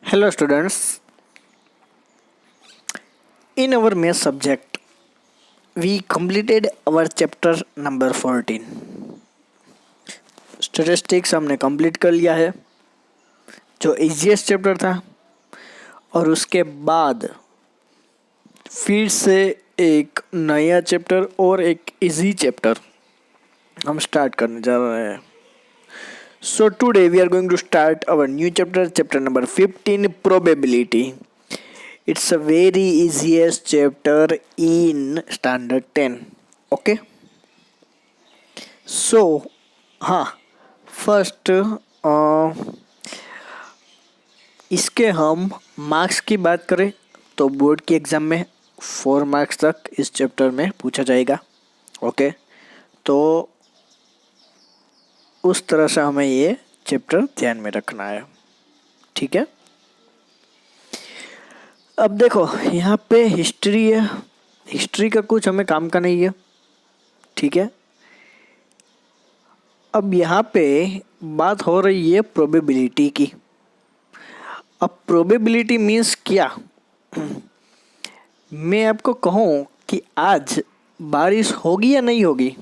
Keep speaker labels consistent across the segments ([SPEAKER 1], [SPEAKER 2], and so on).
[SPEAKER 1] Hello students, in our math subject we completed our chapter number 14. Statistics हमने complete कर लिया है जो इजीएस्ट चैप्टर था और उसके बाद फिर से एक नया चैप्टर और एक इजी चैप्टर हम स्टार्ट करने जा रहे हैं. So today we are going to start our new chapter, chapter number 15, probability. It's a very easiest chapter in standard 10. Okay. So हाँ फर्स्ट इसके हम मार्क्स की बात करें तो बोर्ड की एग्ज़ाम में 4 मार्क्स तक इस चैप्टर में पूछा जाएगा. ओके तो उस तरह से हमें ये चैप्टर ध्यान में रखना है. ठीक है. अब देखो यहाँ पे हिस्ट्री है. हिस्ट्री का कुछ हमें काम का नहीं है. ठीक है. अब यहाँ पे बात हो रही है प्रोबेबिलिटी की. अब प्रोबेबिलिटी मीन्स क्या. मैं आपको कहूँ कि आज बारिश होगी या नहीं होगी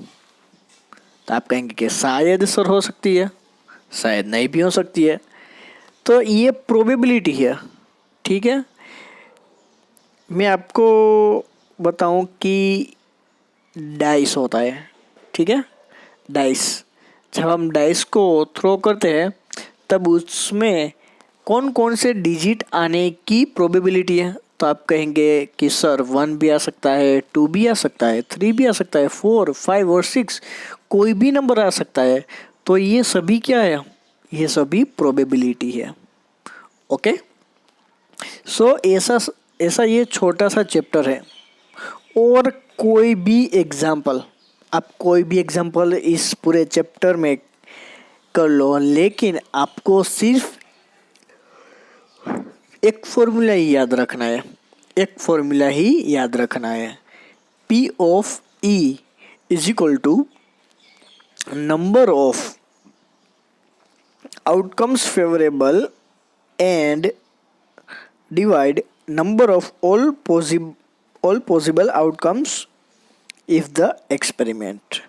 [SPEAKER 1] तो आप कहेंगे कि शायद सर हो सकती है, शायद नहीं भी हो सकती है. तो ये प्रोबेबिलिटी है. ठीक है. मैं आपको बताऊं कि डाइस होता है. ठीक है. डाइस जब हम डाइस को थ्रो करते हैं तब उसमें कौन कौन से डिजिट आने की प्रोबेबिलिटी है. तो आप कहेंगे कि सर 1 भी आ सकता है, 2 भी आ सकता है, 3 भी आ सकता है, 4, 5 और 6 कोई भी नंबर आ सकता है. तो ये सभी क्या है, ये सभी प्रोबेबिलिटी है. ओके. सो ऐसा ये छोटा सा चैप्टर है. और कोई भी एग्जाम्पल, आप कोई भी एग्जाम्पल इस पूरे चैप्टर में कर लो, लेकिन आपको सिर्फ एक फॉर्मूला ही याद रखना है. एक फॉर्मूला ही याद रखना है. P of E is equal to number of outcomes favourable and divide number of all possible outcomes if the experiment.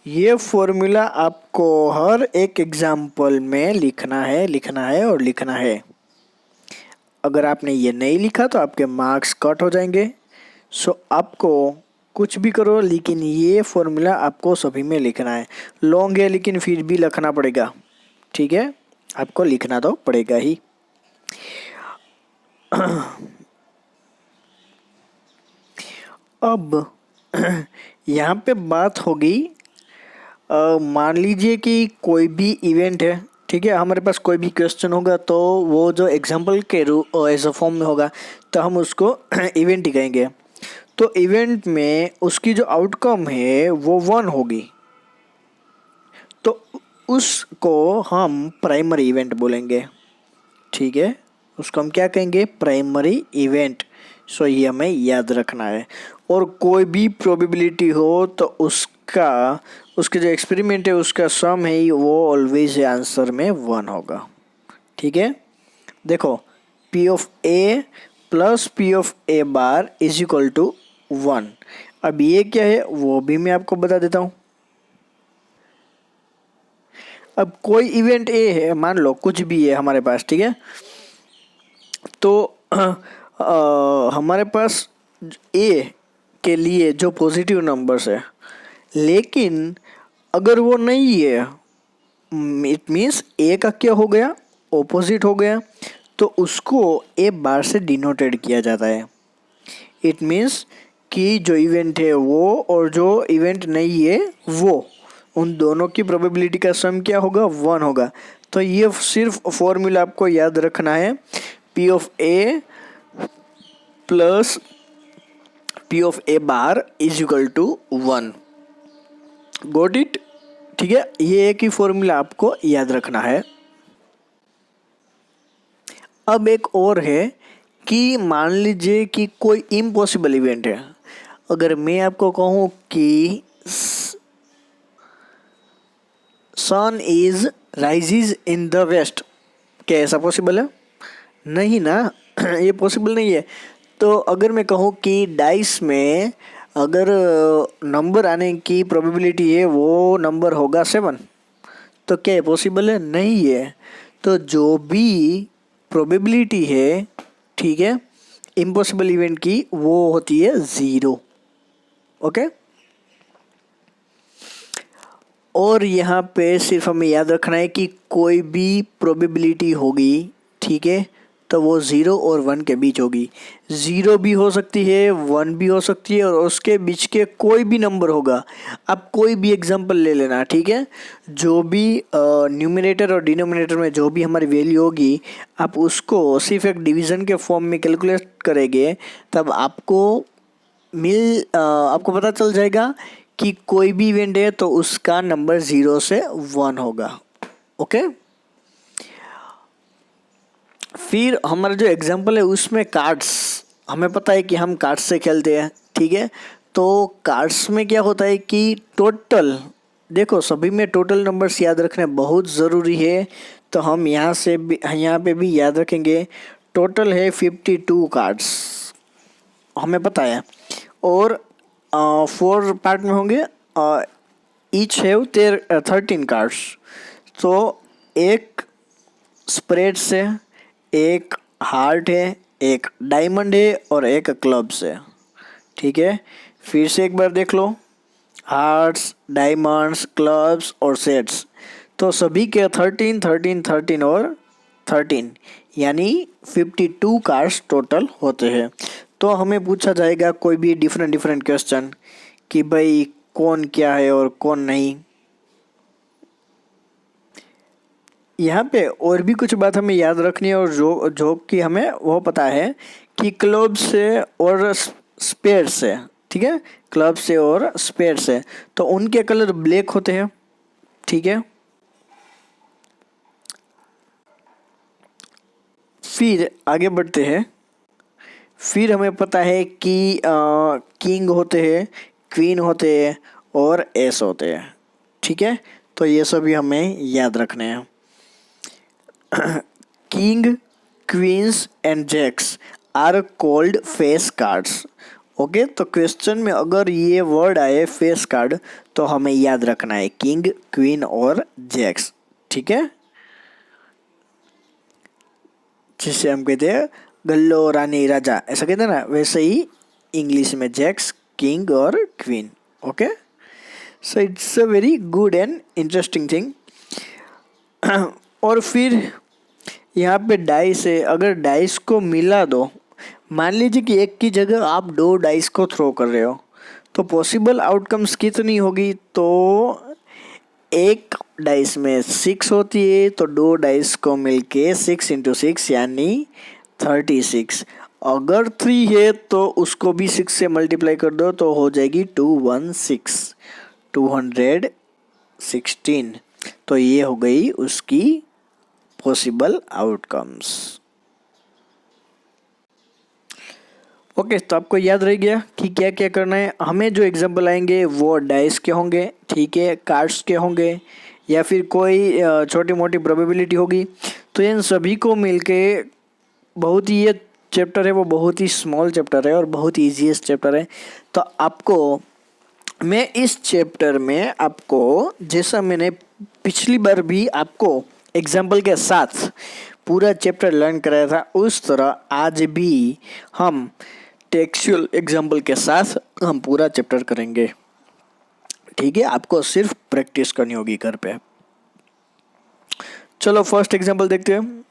[SPEAKER 1] ये फॉर्मूला आपको हर एक एग्जाम्पल में लिखना है और लिखना है. अगर आपने ये नहीं लिखा तो आपके मार्क्स कट हो जाएंगे. सो आपको कुछ भी करो लेकिन ये फॉर्मूला आपको सभी में लिखना है. लॉन्ग है लेकिन फिर भी लिखना पड़ेगा. ठीक है. आपको लिखना तो पड़ेगा ही. अब यहाँ पे बात होगी, मान लीजिए कि कोई भी इवेंट है. ठीक है. हमारे पास कोई भी क्वेश्चन होगा तो वो जो एग्जाम्पल के एज अ फॉर्म में होगा तो हम उसको इवेंट ही कहेंगे. तो इवेंट में उसकी जो आउटकम है वो 1 होगी तो उसको हम प्राइमरी इवेंट बोलेंगे. ठीक है. उसको हम क्या कहेंगे, प्राइमरी इवेंट. सो ये हमें याद रखना है. और कोई भी प्रोबेबिलिटी हो तो उसके जो एक्सपेरिमेंट है उसका सम है वो ऑलवेज आंसर में 1 होगा. ठीक है. देखो P of A plus P of A bar is equal to 1. अब ये क्या है वो भी मैं आपको बता देता हूँ. अब कोई इवेंट A है, मान लो कुछ भी है हमारे पास. ठीक है. तो हमारे पास A के लिए जो पॉजिटिव नंबर्स है, लेकिन अगर वो नहीं है इट मीन्स A का क्या हो गया, ऑपोजिट हो गया. तो उसको A बार से डिनोटेड किया जाता है. इट मीन्स कि जो इवेंट है वो और जो इवेंट नहीं है वो, उन दोनों की प्रोबेबिलिटी का सम क्या होगा, 1 होगा. तो ये सिर्फ फॉर्मूला आपको याद रखना है. P of A plus P of A bar is equal to 1. Got it. ठीक है. ये एक ही फॉर्मूला आपको याद रखना है. अब एक और है कि मान लीजिए कि कोई इम्पॉसिबल इवेंट है. अगर मैं आपको कहूँ कि sun is rises in the west, क्या ऐसा पॉसिबल है? नहीं ना ये पॉसिबल नहीं है। तो अगर मैं कहूँ कि डाइस में अगर नंबर आने की प्रोबेबिलिटी है वो नंबर होगा 7, तो क्या ये पॉसिबल है? नहीं है। तो जो भी प्रोबेबिलिटी है, ठीक है, इम्पॉसिबल इवेंट की, वो होती है 0। ओके। और यहाँ पे सिर्फ हमें याद रखना है कि कोई भी प्रोबेबिलिटी होगी, ठीक है, तो वो 0 और 1 के बीच होगी। 0 भी हो सकती है, 1 भी हो सकती है, और उसके बीच के कोई भी नंबर होगा। आप कोई भी एग्जांपल ले लेना, ठीक है। जो भी न्यूमरेटर और डिनोमिनेटर में जो भी हमारी वैल्यू होगी, आप उसको सिर्फ एक डिवीज़न के फॉर्म में कैलकुलेट करेंगे, तब आपको पता चल जाएगा कि कोई भी इवेंट है तो उसका नंबर 0 से 1 होगा। ओके। फिर हमारा जो एग्जांपल है उसमें कार्ड्स, हमें पता है कि हम कार्ड्स से खेलते हैं, ठीक है। तो कार्ड्स में क्या होता है कि टोटल, देखो सभी में टोटल नंबर्स याद रखने बहुत ज़रूरी है। तो हम यहाँ पे भी याद रखेंगे। टोटल है 52 कार्ड्स, हमें पता है। और 4 पार्ट में होंगे, ईच हैव 13 कार्ड्स। तो एक स्प्रेड से, एक हार्ट है, एक डायमंड है और एक क्लब्स है, ठीक है। फिर से एक बार देख लो, हार्ट्स, डायमंड्स, क्लब्स और सेट्स, तो सभी के 13 13 13 और 13, यानी 52 कार्ड्स टोटल होते हैं। तो हमें पूछा जाएगा कोई भी डिफरेंट डिफरेंट क्वेश्चन कि भाई कौन क्या है और कौन नहीं। यहाँ पे और भी कुछ बात हमें याद रखनी है, और जो कि हमें वो पता है कि क्लब से और स्पेयर से, ठीक है, क्लब से और स्पेयर से, तो उनके कलर ब्लैक होते हैं, ठीक है। फिर आगे बढ़ते हैं। फिर हमें पता है कि किंग होते हैं, क्वीन होते हैं और एस होते हैं, ठीक है। तो ये सभी हमें याद रखने हैं। King, queens and jacks are called face cards. Okay. तो क्वेश्चन में अगर ये वर्ड आए फेस कार्ड, तो हमें याद रखना है किंग, क्वीन और जैक्स, ठीक है। जिसे हम कहते हैं गल्लो, रानी, राजा, ऐसा कहते हैं ना, वैसे ही इंग्लिश में जैक्स, किंग और queen. Okay. So it's a very good and interesting thing. और फिर यहाँ पे डाइस है, अगर डाइस को मिला दो, मान लीजिए कि एक की जगह आप 2 डाइस को थ्रो कर रहे हो, तो पॉसिबल आउटकम्स कितनी होगी? तो एक डाइस में 6 होती है, तो 2 डाइस को मिलके 6 × 6 यानी 36। अगर 3 है तो उसको भी 6 से मल्टीप्लाई कर दो, तो हो जाएगी 216, 216। तो ये हो गई उसकी पॉसिबल आउटकम्स। ओके। तो आपको याद रह गया कि क्या क्या करना है। हमें जो एग्जांपल आएंगे वो डाइस के होंगे, ठीक है, कार्ड्स के होंगे, या फिर कोई छोटी मोटी प्रोबेबिलिटी होगी। तो इन सभी को मिलके बहुत ही, ये चैप्टर है वो बहुत ही स्मॉल चैप्टर है और बहुत ही ईजीएस्ट चैप्टर है। तो आपको मैं इस चैप्टर में आपको, जैसा मैंने पिछली बार भी आपको एग्जाम्पल के साथ पूरा चैप्टर लर्न कराया था, उस तरह आज भी हम टेक्सचुअल एग्जाम्पल के साथ हम पूरा चैप्टर करेंगे, ठीक है। आपको सिर्फ प्रैक्टिस करनी होगी घर पे। चलो फर्स्ट एग्जाम्पल देखते हैं।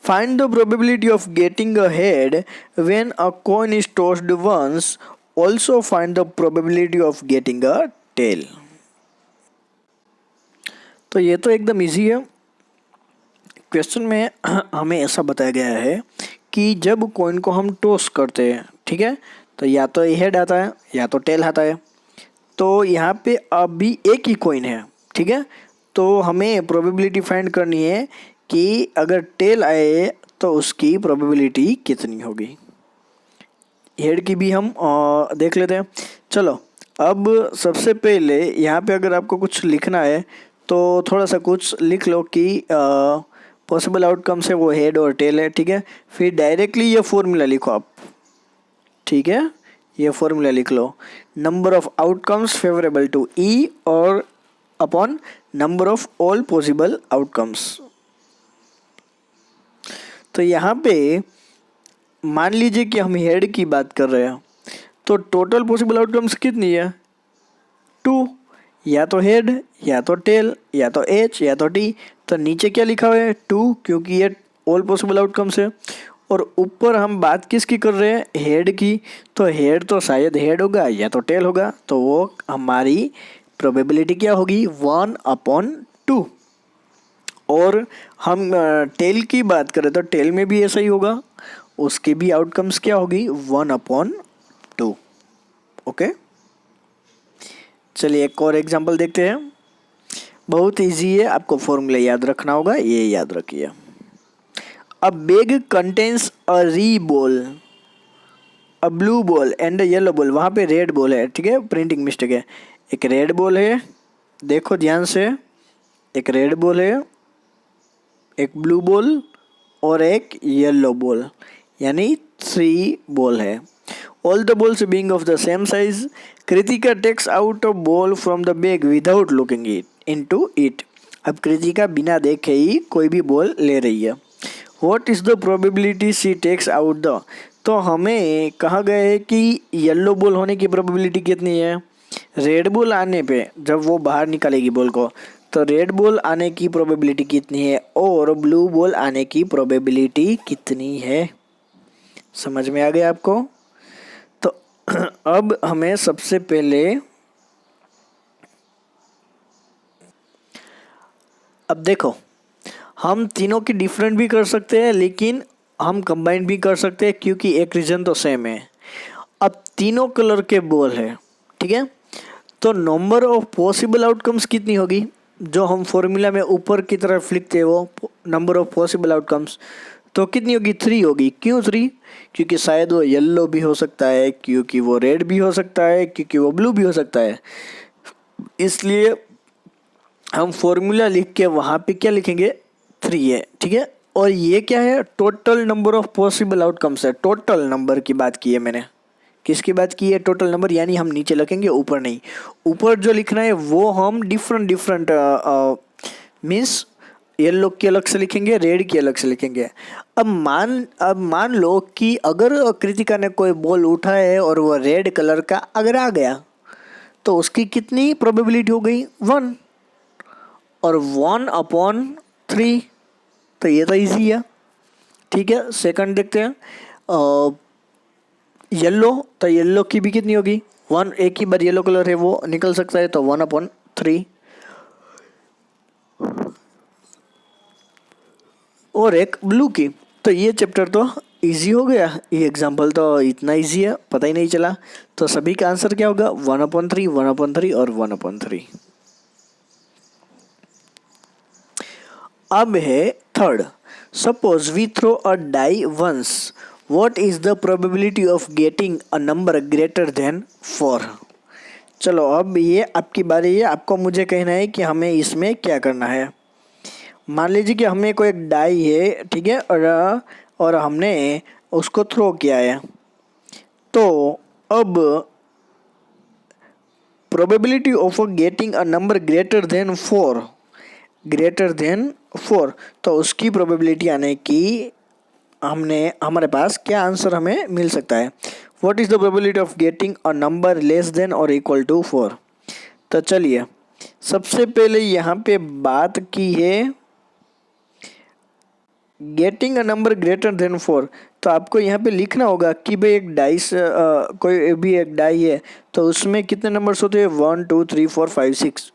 [SPEAKER 1] Find the probability of getting a head when a coin is tossed once, also find the probability of getting a tail. तो ये तो एकदम इजी है। क्वेश्चन में हमें ऐसा बताया गया है कि जब कॉइन को हम टॉस करते हैं, ठीक है, तो या तो हेड आता है या तो टेल आता है। तो यहाँ पे अभी एक ही कॉइन है, ठीक है। तो हमें प्रोबेबिलिटी फाइंड करनी है कि अगर टेल आए तो उसकी प्रोबेबिलिटी कितनी होगी। हेड की भी हम देख लेते हैं। चलो, अब सबसे पहले यहाँ पे अगर आपको कुछ लिखना है तो थोड़ा सा कुछ लिख लो कि पॉसिबल आउटकम्स है वो हेड और टेल है, ठीक है। फिर डायरेक्टली ये फॉर्मूला लिखो आप, ठीक है, ये फॉर्मूला लिख लो, number of outcomes favourable to E और upon number of all possible outcomes. तो यहाँ पे मान लीजिए कि हम हेड की बात कर रहे हैं, तो टोटल पॉसिबल आउटकम्स कितनी है, 2, या तो हेड या तो टेल या तो एच या तो टी। तो नीचे क्या लिखा हुआ है, 2, क्योंकि ये ऑल पॉसिबल आउटकम्स है। और ऊपर हम बात किसकी कर रहे हैं, हेड की। तो हेड तो शायद हेड होगा या तो टेल होगा, तो वो हमारी प्रोबेबिलिटी क्या होगी, 1/2। और हम टेल की बात करें तो टेल में भी ऐसा ही होगा, उसकी भी आउटकम्स क्या होगी, 1/2। ओके, चलिए एक और एग्जांपल देखते हैं। बहुत इजी है, आपको फॉर्मूला याद रखना होगा, ये याद रखिए। अ बैग कंटेन्स अ री ball, a blue ball and a yellow ball. वहाँ पे रेड बॉल है, ठीक है, प्रिंटिंग मिस्टेक है। एक रेड बॉल है, देखो ध्यान से, एक रेड बॉल है, एक ब्लू बॉल और एक येलो बॉल, यानी 3 बॉल है। All the balls being of the same size, Kritika takes out a ball from the bag without looking into it। अब कृतिका बिना देखे ही कोई भी बॉल ले रही है। What is the probability she takes out the, तो हमें कहा गया है कि येलो बॉल होने की प्रोबेबिलिटी कितनी है, रेड बॉल आने पे जब वो बाहर निकालेगी बॉल को, तो रेड बॉल आने की प्रोबेबिलिटी कितनी है और ब्लू बॉल आने की प्रोबेबिलिटी कितनी है। समझ में आ गया आपको। तो अब हमें सबसे पहले, अब देखो, हम तीनों की डिफरेंट भी कर सकते हैं लेकिन हम कंबाइन भी कर सकते हैं, क्योंकि एक रीजन तो सेम है। अब तीनों कलर के बॉल है, ठीक है, तो नंबर ऑफ पॉसिबल आउटकम्स कितनी होगी, जो हम फॉर्मूला में ऊपर की तरफ लिखते हैं वो नंबर ऑफ पॉसिबल आउटकम्स, तो कितनी होगी, 3 होगी। क्यों 3, क्योंकि शायद वो येलो भी हो सकता है, क्योंकि वो रेड भी हो सकता है, क्योंकि वो ब्लू भी हो सकता है। इसलिए हम फॉर्मूला लिख के वहाँ पे क्या लिखेंगे, 3 है, ठीक है। और ये क्या है, total number of possible outcomes है, टोटल नंबर की बात की है मैंने। किसकी बात की है, टोटल नंबर, यानी हम नीचे लिखेंगे ऊपर नहीं। ऊपर जो लिखना है वो हम डिफरेंट मीन्स येलो की अलग से लिखेंगे, रेड की अलग से लिखेंगे। अब मान लो कि अगर कृतिका ने कोई बॉल उठाया है और वो रेड कलर का अगर आ गया, तो उसकी कितनी प्रोबेबिलिटी हो गई, 1, और 1/3। तो ये तो इजी है, ठीक है। सेकंड देखते हैं, येलो, तो येलो की भी कितनी होगी, 1, एक ही बार येलो कलर है वो निकल सकता है, तो 1/3। और एक ब्लू की। तो ये चैप्टर तो इजी हो गया, ये एग्जाम्पल तो इतना इजी है, पता ही नहीं चला। तो सभी का आंसर क्या होगा, 1/3, 1/3 और 1/3। अब है third, suppose we throw a die once, what is the probability of getting a number greater than 4। चलो अब ये आपकी बारी है, आपको मुझे कहना है कि हमें इसमें क्या करना है। मान लीजिए कि हमें कोई एक डाई है, ठीक है, और हमने उसको थ्रो किया है, तो अब probability of getting a number greater than 4, तो उसकी प्रोबेबिलिटी आने की हमारे पास क्या आंसर हमें मिल सकता है, what is the probability of getting a number less than और इक्वल टू 4। तो चलिए सबसे पहले यहाँ पे बात की है getting a number greater than 4। तो आपको यहाँ पे लिखना होगा कि भाई एक डाइस कोई भी एक डाई है, तो उसमें कितने नंबर्स होते हैं, 1 2 3 4 5 6।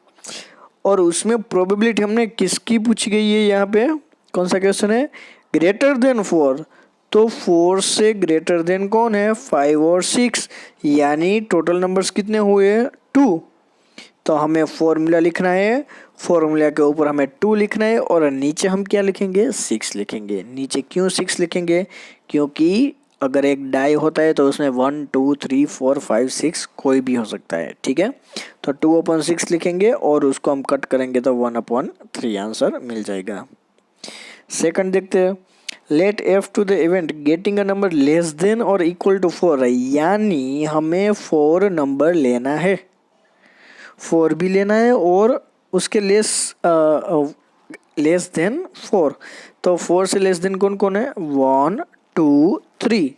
[SPEAKER 1] और उसमें प्रोबेबिलिटी हमने किसकी पूछी गई है, यहाँ पे कौन सा क्वेश्चन है, ग्रेटर देन 4। तो 4 से ग्रेटर देन कौन है, 5 और 6, यानी टोटल नंबर्स कितने हुए, 2। तो हमें फॉर्मूला लिखना है, फॉर्मूला के ऊपर हमें 2 लिखना है और नीचे हम क्या लिखेंगे, 6 लिखेंगे। नीचे क्यों 6 लिखेंगे, क्योंकि अगर एक डाई होता है तो उसमें 1 2 3 4 5 6 कोई भी हो सकता है, ठीक है। तो 2/6 लिखेंगे और उसको हम कट करेंगे तो 1/3 आंसर मिल जाएगा। सेकंड देखते हैं, let F to the event getting a number less than और इक्वल टू 4 है, यानी हमें 4 नंबर लेना है, 4 भी लेना है और उसके लेस देन 4। तो 4 से लेस देन कौन कौन है, 1 2 3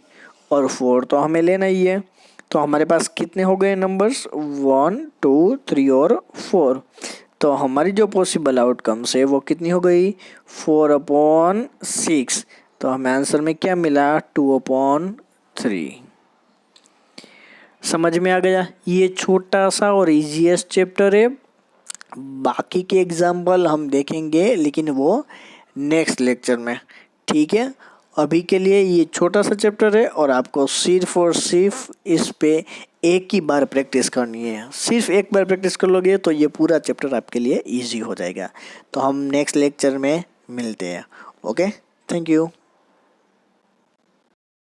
[SPEAKER 1] और 4 तो हमें लेना ही है। तो हमारे पास कितने हो गए नंबर्स, 1 2 3 और 4। तो हमारी जो पॉसिबल आउटकम्स है वो कितनी हो गई, 4/6। तो हमें आंसर में क्या मिला, 2/3। समझ में आ गया, ये छोटा सा और इजीएस्ट चैप्टर है। बाकी के एग्जाम्पल हम देखेंगे लेकिन वो नेक्स्ट लेक्चर में, ठीक है। अभी के लिए ये छोटा सा चैप्टर है और आपको सिर्फ और सिर्फ इस पे एक ही बार प्रैक्टिस करनी है। सिर्फ एक बार प्रैक्टिस कर लोगे तो ये पूरा चैप्टर आपके लिए इजी हो जाएगा। तो हम नेक्स्ट लेक्चर में मिलते हैं। Okay, thank you.